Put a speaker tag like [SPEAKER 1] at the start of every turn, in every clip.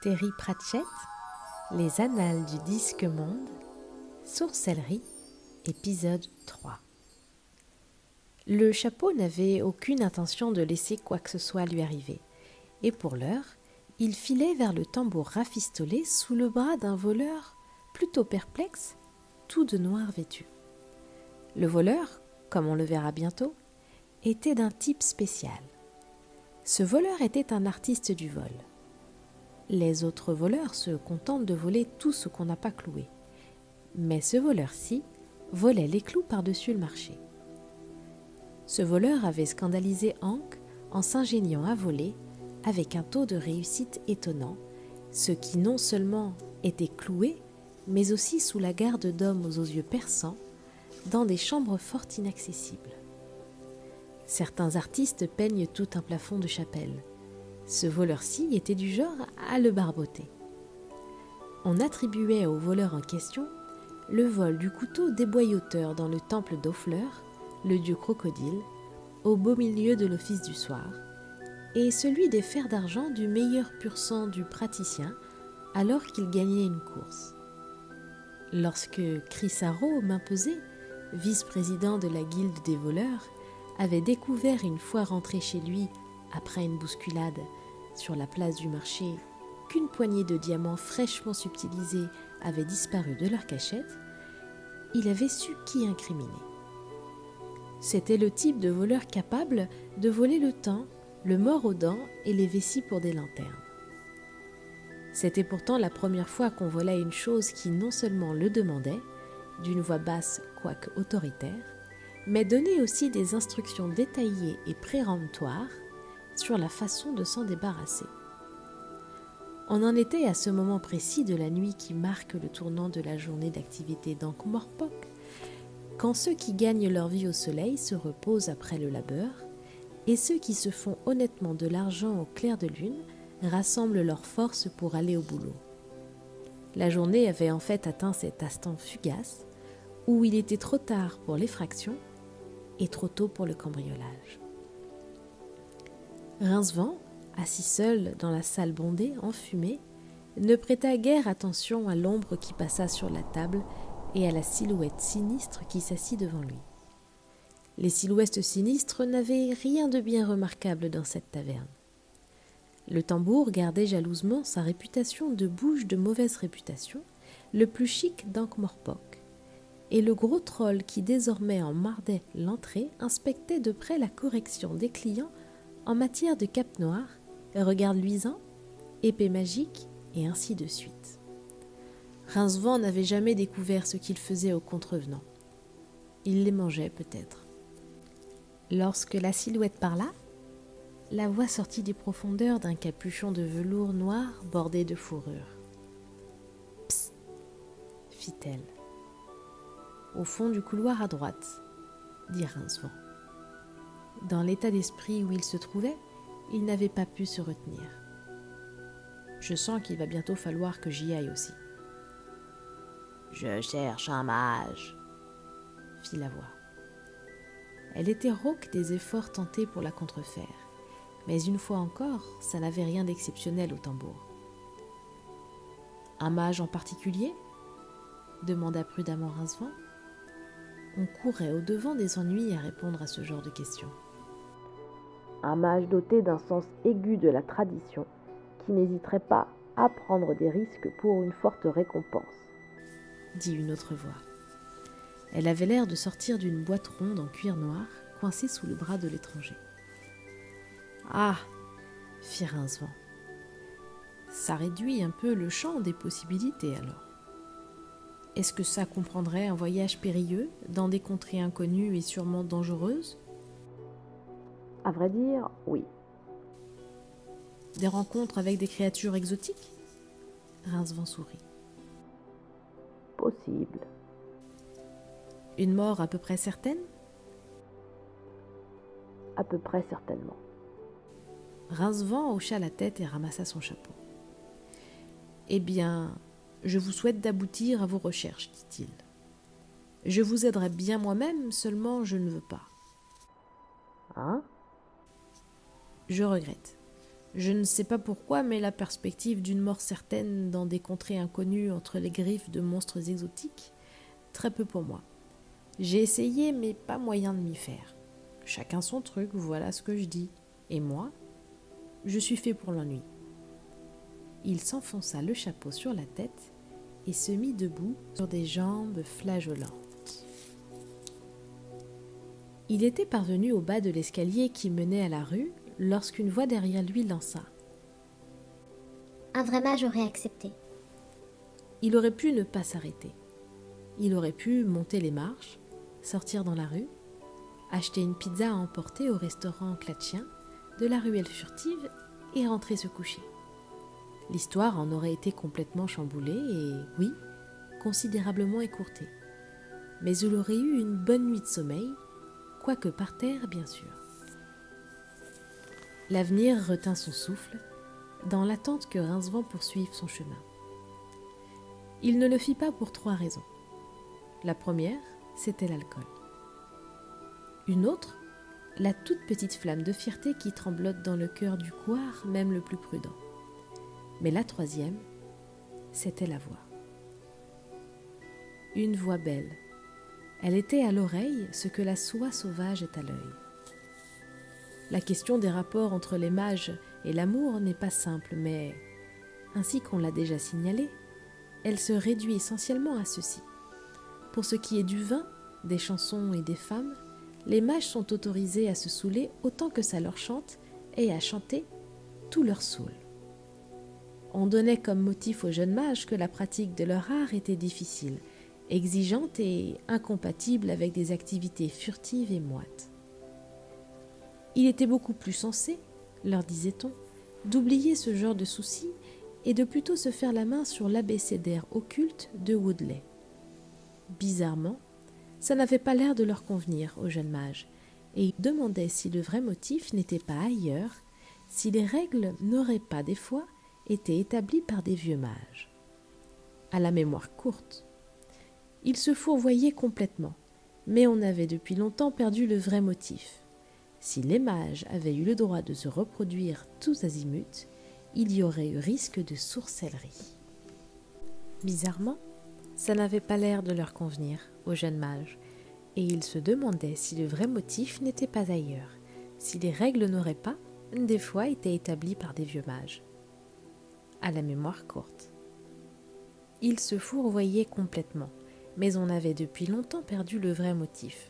[SPEAKER 1] Terry Pratchett, Les Annales du Disque Monde, Sorcellerie, épisode 3. Le chapeau n'avait aucune intention de laisser quoi que ce soit lui arriver, et pour l'heure, il filait vers le tambour rafistolé sous le bras d'un voleur plutôt perplexe, tout de noir vêtu. Le voleur, comme on le verra bientôt, était d'un type spécial. Ce voleur était un artiste du vol. Les autres voleurs se contentent de voler tout ce qu'on n'a pas cloué. Mais ce voleur-ci volait les clous par-dessus le marché. Ce voleur avait scandalisé Hank en s'ingéniant à voler avec un taux de réussite étonnant, ce qui non seulement était cloué, mais aussi sous la garde d'hommes aux yeux perçants, dans des chambres fort inaccessibles. Certains artistes peignent tout un plafond de chapelle. Ce voleur-ci était du genre à le barboter. On attribuait au voleur en question le vol du couteau déboyauteur dans le temple d'Offleur, le dieu crocodile, au beau milieu de l'office du soir, et celui des fers d'argent du meilleur pur sang du praticien alors qu'il gagnait une course. Lorsque Chris Arrow, main pesée, vice-président de la guilde des voleurs, avait découvert une fois rentré chez lui après une bousculade sur la place du marché qu'une poignée de diamants fraîchement subtilisés avait disparu de leur cachette, il avait su qui incriminer. C'était le type de voleur capable de voler le temps, le mors aux dents et les vessies pour des lanternes. C'était pourtant la première fois qu'on volait une chose qui non seulement le demandait, d'une voix basse quoique autoritaire, mais donnait aussi des instructions détaillées et péremptoires sur la façon de s'en débarrasser. On en était à ce moment précis de la nuit qui marque le tournant de la journée d'activité d'Ankh-Morpork, quand ceux qui gagnent leur vie au soleil se reposent après le labeur, et ceux qui se font honnêtement de l'argent au clair de lune rassemblent leurs forces pour aller au boulot. La journée avait en fait atteint cet instant fugace où il était trop tard pour l'effraction et trop tôt pour le cambriolage. Rincevent, assis seul dans la salle bondée, enfumée, ne prêta guère attention à l'ombre qui passa sur la table et à la silhouette sinistre qui s'assit devant lui. Les silhouettes sinistres n'avaient rien de bien remarquable dans cette taverne. Le tambour gardait jalousement sa réputation de bouge de mauvaise réputation, le plus chic d'Ankh-Morpork, et le gros troll qui désormais en mardait l'entrée inspectait de près la correction des clients en matière de cape noire, regard luisant, épée magique et ainsi de suite. Rincevent n'avait jamais découvert ce qu'il faisait aux contrevenants. Il les mangeait peut-être. Lorsque la silhouette parla, la voix sortit des profondeurs d'un capuchon de velours noir bordé de fourrure. « Psst !» fit-elle. « Au fond du couloir à droite, » dit Rincevent. Dans l'état d'esprit où il se trouvait, il n'avait pas pu se retenir. « Je sens qu'il va bientôt falloir que j'y aille aussi. »« Je cherche un mage, » fit la voix. Elle était rauque des efforts tentés pour la contrefaire, mais une fois encore, ça n'avait rien d'exceptionnel au tambour. « Un mage en particulier ?» demanda prudemment Rincevent. On courait au-devant des ennuis à répondre à ce genre de questions. Un mage doté d'un sens aigu de la tradition, qui n'hésiterait pas à prendre des risques pour une forte récompense, dit une autre voix. Elle avait l'air de sortir d'une boîte ronde en cuir noir, coincée sous le bras de l'étranger. Ah, fit Rincevent. Ça réduit un peu le champ des possibilités alors. Est-ce que ça comprendrait un voyage périlleux dans des contrées inconnues et sûrement dangereuses ? À vrai dire, oui. Des rencontres avec des créatures exotiques ? Rincevent sourit. Possible. Une mort à peu près certaine ? À peu près certainement. Rincevent hocha la tête et ramassa son chapeau. Eh bien, je vous souhaite d'aboutir à vos recherches, dit-il. Je vous aiderai bien moi-même, seulement je ne veux pas. Hein ? Je regrette. Je ne sais pas pourquoi, mais la perspective d'une mort certaine dans des contrées inconnues entre les griffes de monstres exotiques, très peu pour moi. J'ai essayé, mais pas moyen de m'y faire. Chacun son truc, voilà ce que je dis. Et moi, je suis fait pour l'ennui. Il s'enfonça le chapeau sur la tête et se mit debout sur des jambes flageolantes. Il était parvenu au bas de l'escalier qui menait à la rue lorsqu'une voix derrière lui lança.
[SPEAKER 2] Un vrai mage aurait accepté.
[SPEAKER 1] Il aurait pu ne pas s'arrêter. Il aurait pu monter les marches, sortir dans la rue, acheter une pizza à emporter au restaurant Clatchien de la ruelle furtive et rentrer se coucher. L'histoire en aurait été complètement chamboulée et, oui, considérablement écourtée. Mais il aurait eu une bonne nuit de sommeil, quoique par terre, bien sûr. L'avenir retint son souffle, dans l'attente que Rincevent poursuive son chemin. Il ne le fit pas pour 3 raisons. La première, c'était l'alcool. Une autre, la toute petite flamme de fierté qui tremblote dans le cœur du couard, même le plus prudent. Mais la troisième, c'était la voix. Une voix belle. Elle était à l'oreille ce que la soie sauvage est à l'œil. La question des rapports entre les mages et l'amour n'est pas simple, mais, ainsi qu'on l'a déjà signalé, elle se réduit essentiellement à ceci. Pour ce qui est du vin, des chansons et des femmes, les mages sont autorisés à se saouler autant que ça leur chante et à chanter tout leur saoul. On donnait comme motif aux jeunes mages que la pratique de leur art était difficile, exigeante et incompatible avec des activités furtives et moites. Il était beaucoup plus sensé, leur disait-on, d'oublier ce genre de soucis et de plutôt se faire la main sur l'abécédaire occulte de Woodley. Bizarrement, ça n'avait pas l'air de leur convenir aux jeunes mages, et ils demandaient si le vrai motif n'était pas ailleurs, si les règles n'auraient pas des fois été établies par des vieux mages. À la mémoire courte, ils se fourvoyaient complètement, mais on avait depuis longtemps perdu le vrai motif. Si les mages avaient eu le droit de se reproduire tous azimuts, il y aurait eu risque de sorcellerie. Bizarrement, ça n'avait pas l'air de leur convenir aux jeunes mages, et ils se demandaient si le vrai motif n'était pas ailleurs, si les règles n'auraient pas, des fois, été établies par des vieux mages. À la mémoire courte. Ils se fourvoyaient complètement, mais on avait depuis longtemps perdu le vrai motif.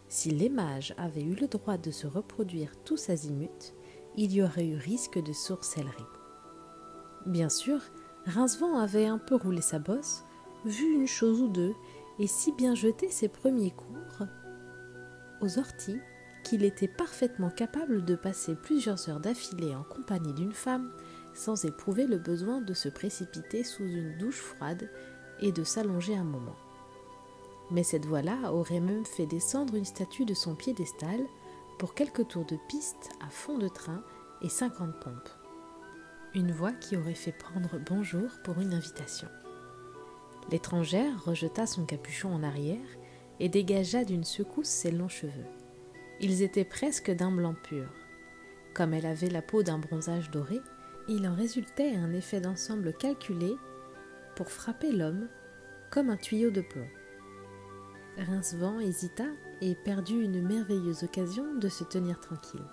[SPEAKER 1] Si les mages avaient eu le droit de se reproduire tous azimuts, il y aurait eu risque de sorcellerie. Bien sûr, Rincevent avait un peu roulé sa bosse, vu une chose ou deux, et si bien jeté ses premiers cours aux orties qu'il était parfaitement capable de passer plusieurs heures d'affilée en compagnie d'une femme sans éprouver le besoin de se précipiter sous une douche froide et de s'allonger un moment. Mais cette voix-là aurait même fait descendre une statue de son piédestal pour quelques tours de piste à fond de train et 50 pompes. Une voix qui aurait fait prendre bonjour pour une invitation. L'étrangère rejeta son capuchon en arrière et dégagea d'une secousse ses longs cheveux. Ils étaient presque d'un blanc pur. Comme elle avait la peau d'un bronzage doré, il en résultait un effet d'ensemble calculé pour frapper l'homme comme un tuyau de plomb. Rincevent hésita et perdit une merveilleuse occasion de se tenir tranquille.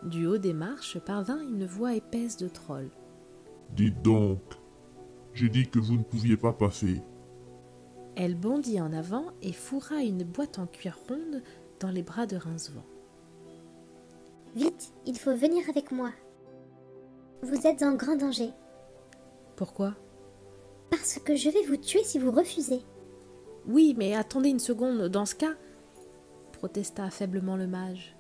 [SPEAKER 1] Du haut des marches parvint une voix épaisse de troll.
[SPEAKER 3] « Dites donc, j'ai dit que vous ne pouviez pas passer. »
[SPEAKER 1] Elle bondit en avant et fourra une boîte en cuir ronde dans les bras de Rincevent.
[SPEAKER 2] « Vite, il faut venir avec moi. Vous êtes en grand danger. »«
[SPEAKER 1] Pourquoi ?»«
[SPEAKER 2] Parce que je vais vous tuer si vous refusez. »«
[SPEAKER 1] Oui, mais attendez une seconde, dans ce cas, » protesta faiblement le mage.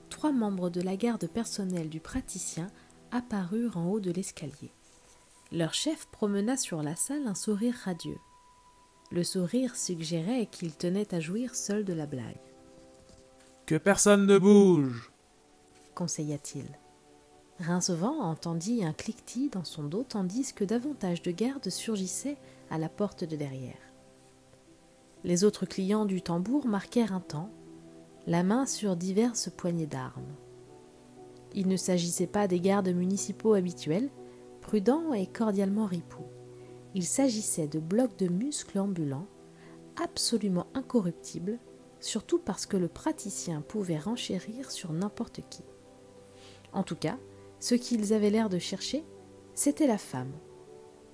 [SPEAKER 1] 3 membres de la garde personnelle du praticien apparurent en haut de l'escalier. Leur chef promena sur la salle un sourire radieux. Le sourire suggérait qu'il tenait à jouir seul de la blague.
[SPEAKER 4] « Que personne ne bouge !»
[SPEAKER 1] conseilla-t-il. Rincevent entendit un cliquetis dans son dos tandis que davantage de gardes surgissaient à la porte de derrière. Les autres clients du tambour marquèrent un temps, la main sur diverses poignées d'armes. Il ne s'agissait pas des gardes municipaux habituels, prudents et cordialement ripoux. Il s'agissait de blocs de muscles ambulants, absolument incorruptibles, surtout parce que le praticien pouvait renchérir sur n'importe qui. En tout cas, ce qu'ils avaient l'air de chercher, c'était la femme.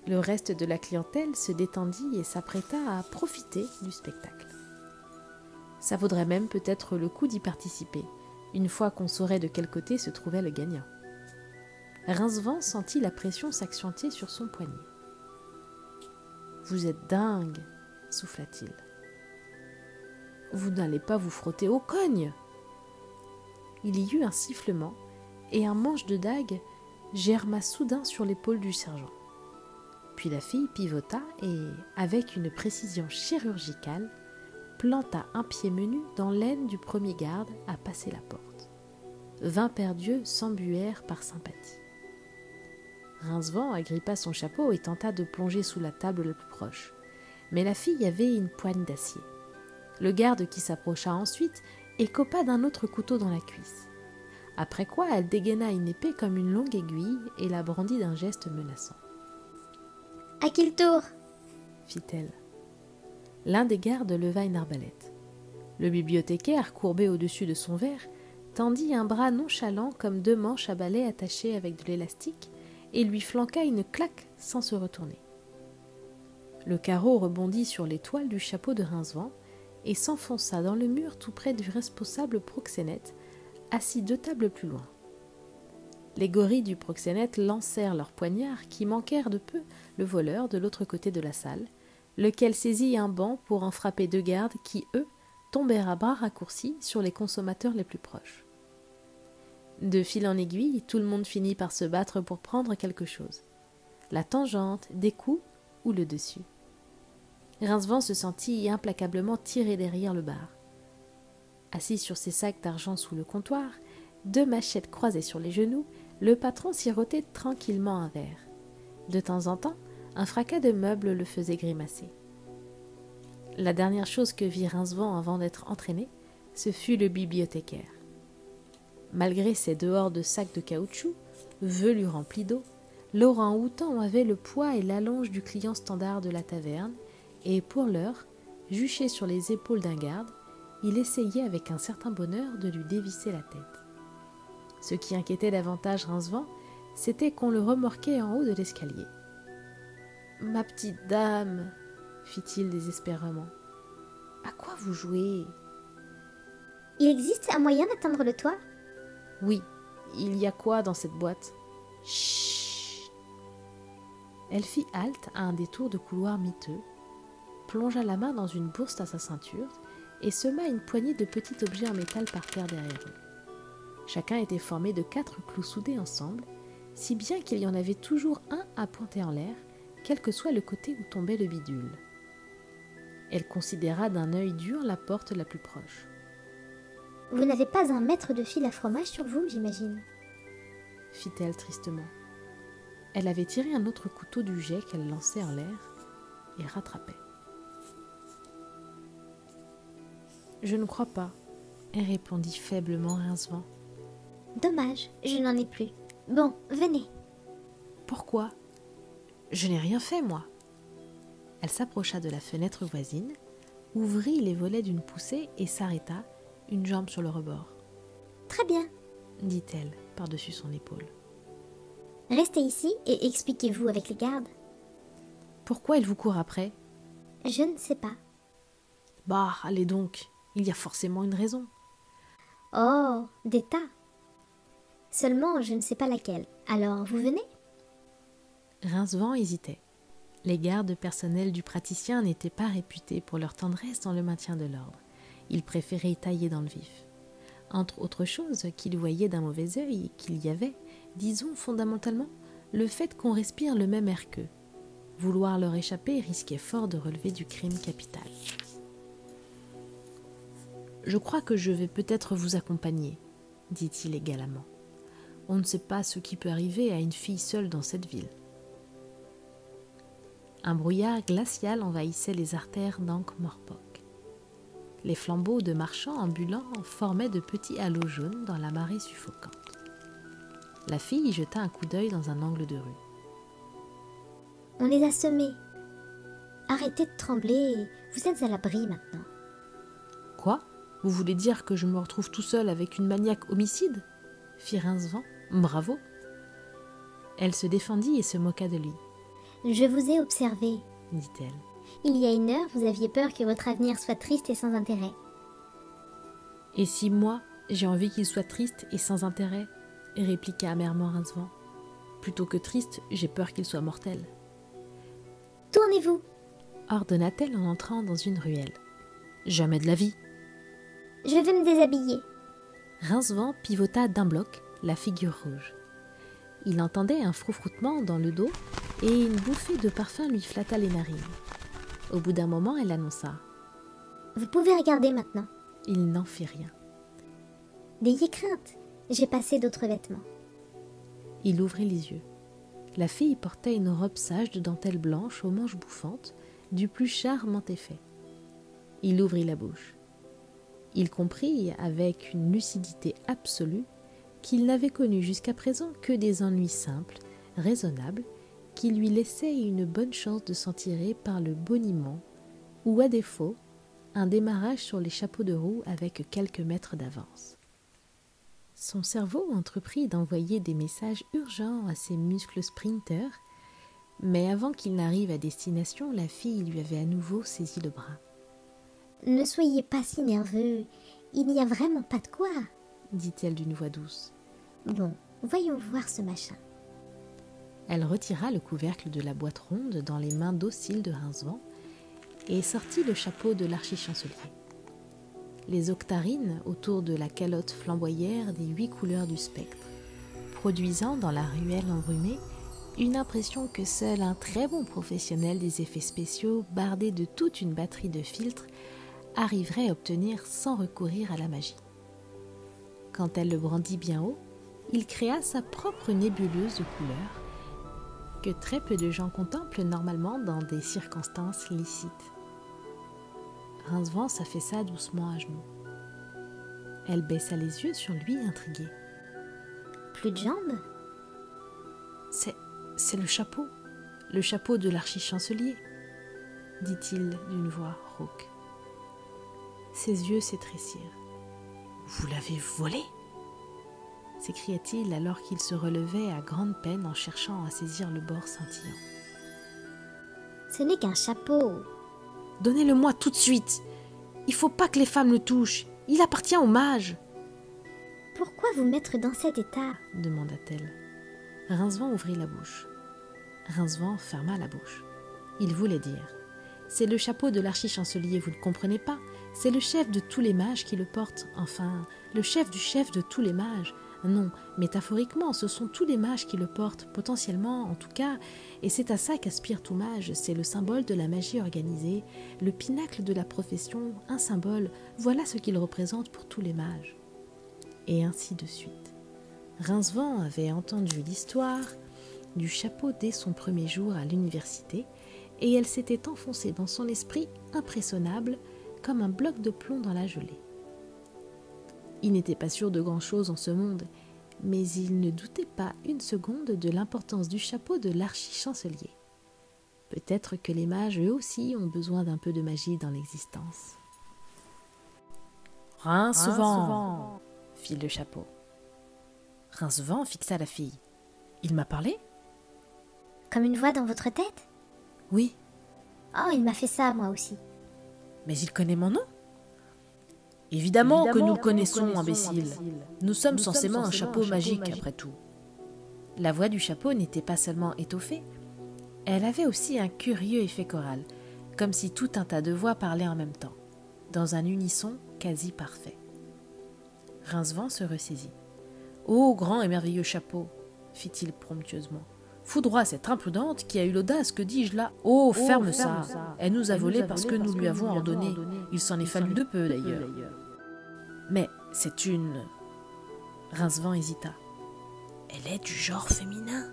[SPEAKER 1] Le reste de la clientèle se détendit et s'apprêta à profiter du spectacle. Ça vaudrait même peut-être le coup d'y participer, une fois qu'on saurait de quel côté se trouvait le gagnant. Rincevent sentit la pression s'accentuer sur son poignet. « Vous êtes dingue !» souffla-t-il. « Vous n'allez pas vous frotter au cogne !» Il y eut un sifflement, et un manche de dague germa soudain sur l'épaule du sergent. Puis la fille pivota et, avec une précision chirurgicale, planta un pied menu dans l'aine du premier garde à passer la porte. 20 paires d'yeux s'embuèrent par sympathie. Rincevent agrippa son chapeau et tenta de plonger sous la table la plus proche. Mais la fille avait une poigne d'acier. Le garde qui s'approcha ensuite écopa d'un autre couteau dans la cuisse. Après quoi, elle dégaina une épée comme une longue aiguille et la brandit d'un geste menaçant.
[SPEAKER 2] « À qui le tour ?»
[SPEAKER 1] fit-elle. L'un des gardes leva une arbalète. Le bibliothécaire, courbé au-dessus de son verre, tendit un bras nonchalant comme 2 manches à balai attachées avec de l'élastique et lui flanqua une claque sans se retourner. Le carreau rebondit sur les toiles du chapeau de Rincevent et s'enfonça dans le mur tout près du responsable proxénète, assis 2 tables plus loin. Les gorilles du proxénète lancèrent leurs poignards qui manquèrent de peu le voleur de l'autre côté de la salle, lequel saisit un banc pour en frapper 2 gardes qui, eux, tombèrent à bras raccourcis sur les consommateurs les plus proches. De fil en aiguille, tout le monde finit par se battre pour prendre quelque chose. La tangente, des coups ou le dessus. Rincevent se sentit implacablement tiré derrière le bar. Assis sur ses sacs d'argent sous le comptoir, 2 machettes croisées sur les genoux, le patron sirotait tranquillement un verre. De temps en temps, un fracas de meubles le faisait grimacer. La dernière chose que vit Rincevent avant d'être entraîné, ce fut le bibliothécaire. Malgré ses dehors de sacs de caoutchouc, velus remplis d'eau, l'orang-outan avait le poids et l'allonge du client standard de la taverne, et pour l'heure, juché sur les épaules d'un garde, il essayait avec un certain bonheur de lui dévisser la tête. Ce qui inquiétait davantage Rincevent, c'était qu'on le remorquait en haut de l'escalier. « Ma petite dame, fit-il désespérément, à quoi vous jouez ?
[SPEAKER 2] Il existe un moyen d'atteindre le toit ?
[SPEAKER 1] Oui, il y a quoi dans cette boîte ? Chut !» Elle fit halte à un détour de couloir miteux, plongea la main dans une bourse à sa ceinture et sema une poignée de petits objets en métal par terre derrière eux. Chacun était formé de 4 clous soudés ensemble, si bien qu'il y en avait toujours un à pointer en l'air, quel que soit le côté où tombait le bidule. Elle considéra d'un œil dur la porte la plus proche.
[SPEAKER 2] « Vous n'avez pas un mètre de fil à fromage sur vous, j'imagine ?»
[SPEAKER 1] fit-elle tristement. Elle avait tiré un autre couteau du jet qu'elle lançait en l'air et rattrapait. « Je ne crois pas, » répondit faiblement Rincevent.
[SPEAKER 2] « Dommage, je n'en ai plus. Bon, venez. »
[SPEAKER 1] « Pourquoi ? Je n'ai rien fait, moi. » Elle s'approcha de la fenêtre voisine, ouvrit les volets d'une poussée et s'arrêta, une jambe sur le rebord.
[SPEAKER 2] « Très bien, »
[SPEAKER 1] dit-elle par-dessus son épaule.
[SPEAKER 2] « Restez ici et expliquez-vous avec les gardes. »«
[SPEAKER 1] Pourquoi ils vous courent après ? » ?»«
[SPEAKER 2] Je ne sais pas. »«
[SPEAKER 1] Bah, allez donc, il y a forcément une raison. » »«
[SPEAKER 2] Oh, des tas. Seulement, je ne sais pas laquelle. Alors, vous venez ?»
[SPEAKER 1] Rincevent hésitait. Les gardes personnels du praticien n'étaient pas réputés pour leur tendresse dans le maintien de l'ordre. Ils préféraient tailler dans le vif. Entre autres choses qu'ils voyaient d'un mauvais œil, qu'il y avait, disons fondamentalement, le fait qu'on respire le même air qu'eux. Vouloir leur échapper risquait fort de relever du crime capital. « Je crois que je vais peut-être vous accompagner, » dit-il également. « On ne sait pas ce qui peut arriver à une fille seule dans cette ville. » Un brouillard glacial envahissait les artères d'Ankh-Morpork. Les flambeaux de marchands ambulants formaient de petits halos jaunes dans la marée suffocante. La fille y jeta un coup d'œil dans un angle de rue.
[SPEAKER 2] On les a semés. Arrêtez de trembler, vous êtes à l'abri maintenant.
[SPEAKER 1] Quoi? Vous voulez dire que je me retrouve tout seul avec une maniaque homicide? Fit Rincevent. Bravo. Elle se défendit et se moqua de lui.
[SPEAKER 2] Je vous ai observé.
[SPEAKER 1] Dit-elle.
[SPEAKER 2] Il y a une heure, vous aviez peur que votre avenir soit triste et sans intérêt.
[SPEAKER 1] Et si moi, j'ai envie qu'il soit triste et sans intérêt? Répliqua amèrement Rincevent. Plutôt que triste, j'ai peur qu'il soit mortel.
[SPEAKER 2] Tournez-vous,
[SPEAKER 1] Ordonna-t-elle en entrant dans une ruelle. Jamais de la vie.
[SPEAKER 2] je vais me déshabiller.
[SPEAKER 1] Rincevent pivota d'un bloc, la figure rouge. Il entendait un froufroutement dans le dos et une bouffée de parfum lui flatta les narines. Au bout d'un moment, elle annonça.
[SPEAKER 2] Vous pouvez regarder maintenant.
[SPEAKER 1] Il n'en fit rien.
[SPEAKER 2] N'ayez crainte, j'ai passé d'autres vêtements.
[SPEAKER 1] Il ouvrit les yeux. La fille portait une robe sage de dentelle blanche aux manches bouffantes, du plus charmant effet. Il ouvrit la bouche. Il comprit, avec une lucidité absolue, qu'il n'avait connu jusqu'à présent que des ennuis simples, raisonnables, qui lui laissaient une bonne chance de s'en tirer par le boniment, ou à défaut, un démarrage sur les chapeaux de roue avec quelques mètres d'avance. Son cerveau entreprit d'envoyer des messages urgents à ses muscles sprinters, mais avant qu'il n'arrive à destination, la fille lui avait à nouveau saisi le bras.
[SPEAKER 2] « Ne soyez pas si nerveux, il n'y a vraiment pas de quoi. »
[SPEAKER 1] dit-elle d'une voix douce.
[SPEAKER 2] « Bon, voyons voir ce machin. »
[SPEAKER 1] Elle retira le couvercle de la boîte ronde dans les mains dociles de Rincevent et sortit le chapeau de l'archichancelier. Les octarines autour de la calotte flamboyèrent des 8 couleurs du spectre, produisant dans la ruelle embrumée une impression que seul un très bon professionnel des effets spéciaux, bardé de toute une batterie de filtres, arriverait à obtenir sans recourir à la magie. Quand elle le brandit bien haut, il créa sa propre nébuleuse de couleurs que très peu de gens contemplent normalement dans des circonstances licites. Rincevent s'affaissa doucement à genoux. Elle baissa les yeux sur lui, intriguée.
[SPEAKER 2] « Plus de jambes ? »
[SPEAKER 1] C'est le chapeau de l'archichancelier, dit-il d'une voix rauque. Ses yeux s'étrécirent. « Vous l'avez volé ?» s'écria-t-il alors qu'il se relevait à grande peine en cherchant à saisir le bord scintillant.
[SPEAKER 2] « Ce n'est qu'un chapeau. »
[SPEAKER 1] « Donnez-le-moi tout de suite. Il faut pas que les femmes le touchent. Il appartient aux mages. »
[SPEAKER 2] « Pourquoi vous mettre dans cet état ?»
[SPEAKER 1] demanda-t-elle. Rincevent ouvrit la bouche. Rincevent ferma la bouche. Il voulait dire « C'est le chapeau de l'archichancelier, vous ne comprenez pas? C'est le chef de tous les mages qui le porte. Enfin, le chef du chef de tous les mages. Non, métaphoriquement, ce sont tous les mages qui le portent, potentiellement en tout cas, et c'est à ça qu'aspire tout mage. C'est le symbole de la magie organisée, le pinacle de la profession, un symbole, voilà ce qu'il représente pour tous les mages. » Et ainsi de suite. Rincevent avait entendu l'histoire du chapeau dès son premier jour à l'université, et elle s'était enfoncée dans son esprit impressionnable comme un bloc de plomb dans la gelée. Il n'était pas sûr de grand-chose en ce monde, mais il ne doutait pas une seconde de l'importance du chapeau de l'archichancelier. Peut-être que les mages, eux aussi, ont besoin d'un peu de magie dans l'existence. « Rincevent !» fit le chapeau. Rincevent fixa la fille. « Il m'a parlé ?»«
[SPEAKER 2] Comme une voix dans votre tête ? » ?»«
[SPEAKER 1] Oui. »«
[SPEAKER 2] Oh, il m'a fait ça, moi aussi. »«
[SPEAKER 1] Mais il connaît mon nom ?»« Évidemment que nous le connaissons, imbécile. Nous sommes censément un chapeau magique, après tout. » La voix du chapeau n'était pas seulement étoffée, elle avait aussi un curieux effet choral, comme si tout un tas de voix parlaient en même temps, dans un unisson quasi parfait. Rincevent se ressaisit. « Ô grand et merveilleux chapeau !» fit-il promptueusement. « Foudroie cette imprudente qui a eu l'audace, que dis-je là ? Oh, ferme ça ! Elle nous a volé parce que nous lui avons ordonné. Il s'en est fallu de peu, d'ailleurs. » « Mais c'est une... » Rincevent hésita. « Elle est du genre féminin,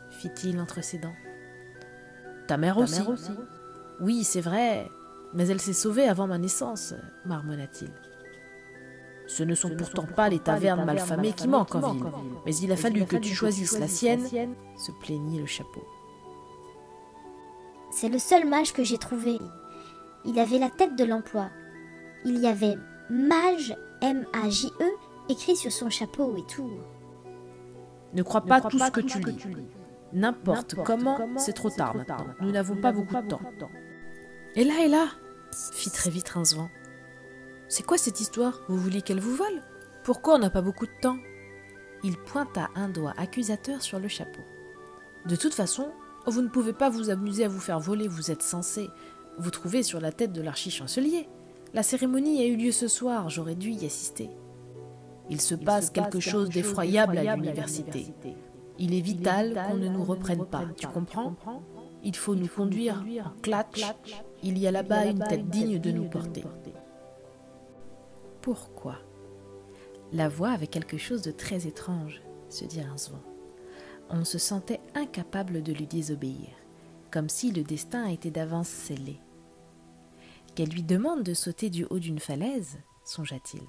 [SPEAKER 1] fit-il entre ses dents. « Ta mère aussi. Oui, c'est vrai, mais elle s'est sauvée avant ma naissance, marmonna-t-il. » Ce ne sont pourtant pas les tavernes malfamées qui manquent en ville, mais il a fallu que tu choisisses la sienne, se plaignit le chapeau.
[SPEAKER 2] C'est le seul mage que j'ai trouvé. Il avait la tête de l'emploi. Il y avait mage, M-A-J-E, écrit sur son chapeau et tout.
[SPEAKER 1] Ne crois pas tout ce que tu lis. N'importe comment, c'est trop tard maintenant. Nous n'avons pas beaucoup de temps. Et là, fit très vite Rincevent. C'est quoi cette histoire? Vous vouliez qu'elle vous vole? Pourquoi on n'a pas beaucoup de temps? Il pointa un doigt accusateur sur le chapeau. De toute façon, vous ne pouvez pas vous amuser à vous faire voler, vous êtes censé vous trouver sur la tête de l'archichancelier. La cérémonie a eu lieu ce soir, j'aurais dû y assister. Il se passe quelque chose d'effroyable à l'université. Il est vital qu'on ne nous reprenne pas, tu comprends? Il faut nous conduire en clatch. Il y a là-bas une tête digne de nous porter. Pourquoi? La voix avait quelque chose de très étrange, se dit Rincevent. On se sentait incapable de lui désobéir, comme si le destin était d'avance scellé. Qu'elle lui demande de sauter du haut d'une falaise, songea-t-il,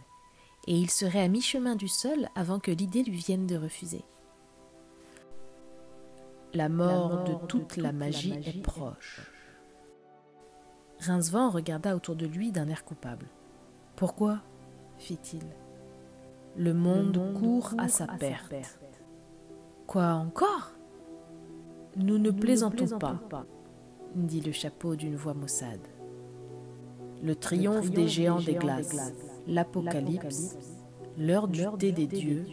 [SPEAKER 1] et il serait à mi-chemin du sol avant que l'idée lui vienne de refuser. La mort de toute la magie est proche. Rincevent regarda autour de lui d'un air coupable. « Pourquoi ?» fit-il. « Le monde court à sa perte. »« Quoi encore ?»« Nous ne plaisantons pas, » dit le chapeau d'une voix maussade. « Le triomphe des géants des glaces, l'apocalypse, l'heure du thé des dieux,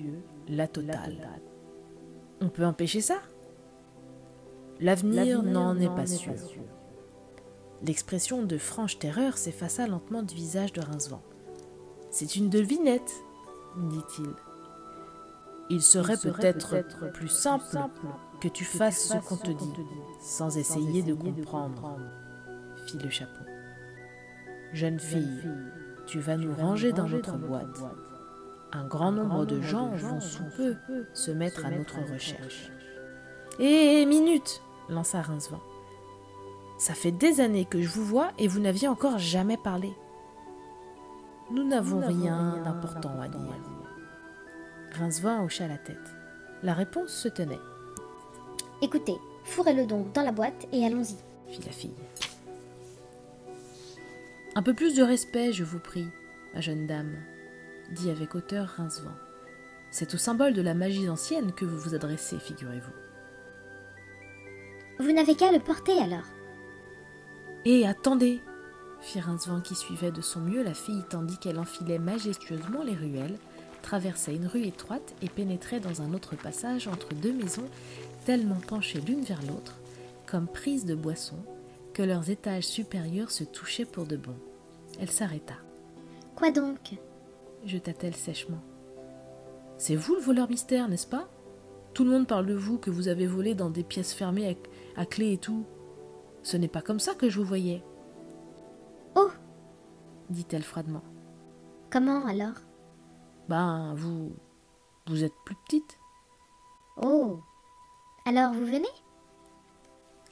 [SPEAKER 1] la totale. On peut empêcher ça ? L'avenir n'en est pas sûr. » L'expression de franche terreur s'effaça lentement du visage de Rincevent. « C'est une devinette, » dit-il. « Il serait peut-être plus simple que tu fasses ce qu'on te dit, sans essayer de comprendre, » fit le chapeau. « Jeune fille, tu vas nous ranger dans notre boîte. Un grand nombre de gens vont sous peu se mettre à notre recherche. »« Hé, minute !» lança Rincevent. « Ça fait des années que je vous vois et vous n'aviez encore jamais parlé. » « Nous n'avons rien d'important à dire. » Rincevent hocha la tête. La réponse se tenait.
[SPEAKER 2] « Écoutez, fourrez-le donc dans la boîte et allons-y, »
[SPEAKER 1] fit la fille. « Un peu plus de respect, je vous prie, ma jeune dame, » dit avec hauteur Rincevent. « C'est au symbole de la magie ancienne que vous vous adressez, figurez-vous. »
[SPEAKER 2] « Vous n'avez qu'à le porter alors. »«
[SPEAKER 1] Et attendez !» fit Rincevent qui suivait de son mieux la fille tandis qu'elle enfilait majestueusement les ruelles, traversait une rue étroite et pénétrait dans un autre passage entre deux maisons tellement penchées l'une vers l'autre, comme prises de boisson, que leurs étages supérieurs se touchaient pour de bon. Elle s'arrêta.
[SPEAKER 2] « Quoi donc ?»
[SPEAKER 1] jeta-t-elle sèchement. « C'est vous le voleur mystère, n'est-ce pas? Tout le monde parle de vous, que vous avez volé dans des pièces fermées à clé et tout. Ce n'est pas comme ça que je vous voyais. » «
[SPEAKER 2] Oh !»
[SPEAKER 1] dit-elle froidement.
[SPEAKER 2] « Comment alors ?»«
[SPEAKER 1] Ben, vous êtes plus petite. » »«
[SPEAKER 2] Oh ! Alors vous venez ?»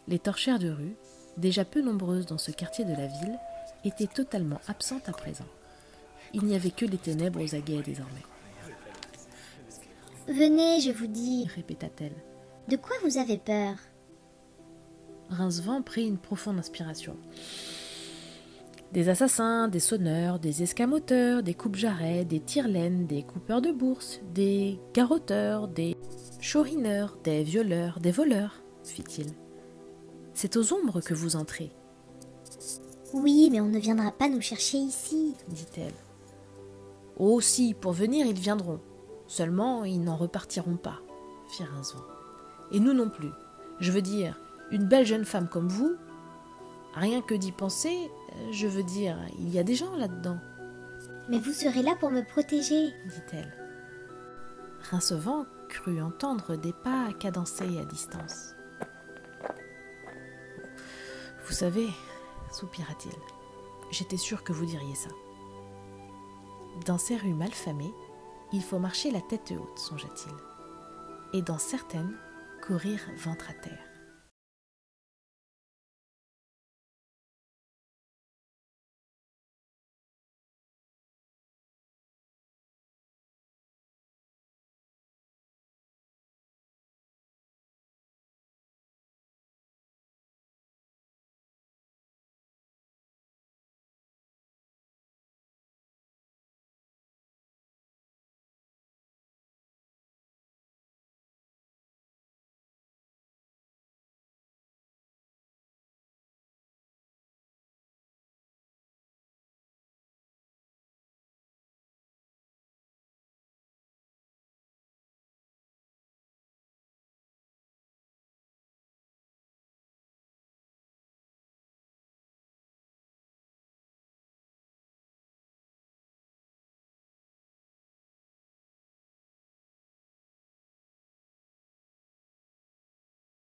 [SPEAKER 1] Les torchères de rue, déjà peu nombreuses dans ce quartier de la ville, étaient totalement absentes à présent. Il n'y avait que les ténèbres aux aguets désormais.
[SPEAKER 2] « Venez, je vous dis, »
[SPEAKER 1] répéta-t-elle.
[SPEAKER 2] « De quoi vous avez peur ?»
[SPEAKER 1] Rincevent prit une profonde inspiration. Des assassins, des sonneurs, des escamoteurs, des coupe-jarrets, des tire-laines, des coupeurs de bourse, des garrotteurs, des chourineurs, des violeurs, des voleurs, fit-il. C'est aux ombres que vous entrez.
[SPEAKER 2] Oui, mais on ne viendra pas nous chercher ici,
[SPEAKER 1] dit-elle. Oh si, pour venir ils viendront. Seulement ils n'en repartiront pas, fit Rincevent. Et nous non plus. Je veux dire, une belle jeune femme comme vous, rien que d'y penser, je veux dire, il y a des gens là-dedans.
[SPEAKER 2] Mais vous serez là pour me protéger,
[SPEAKER 1] dit-elle. Rincevent crut entendre des pas cadencés à distance. Vous savez, soupira-t-il, j'étais sûr que vous diriez ça. Dans ces rues malfamées, il faut marcher la tête haute, songea-t-il, et dans certaines, courir ventre à terre.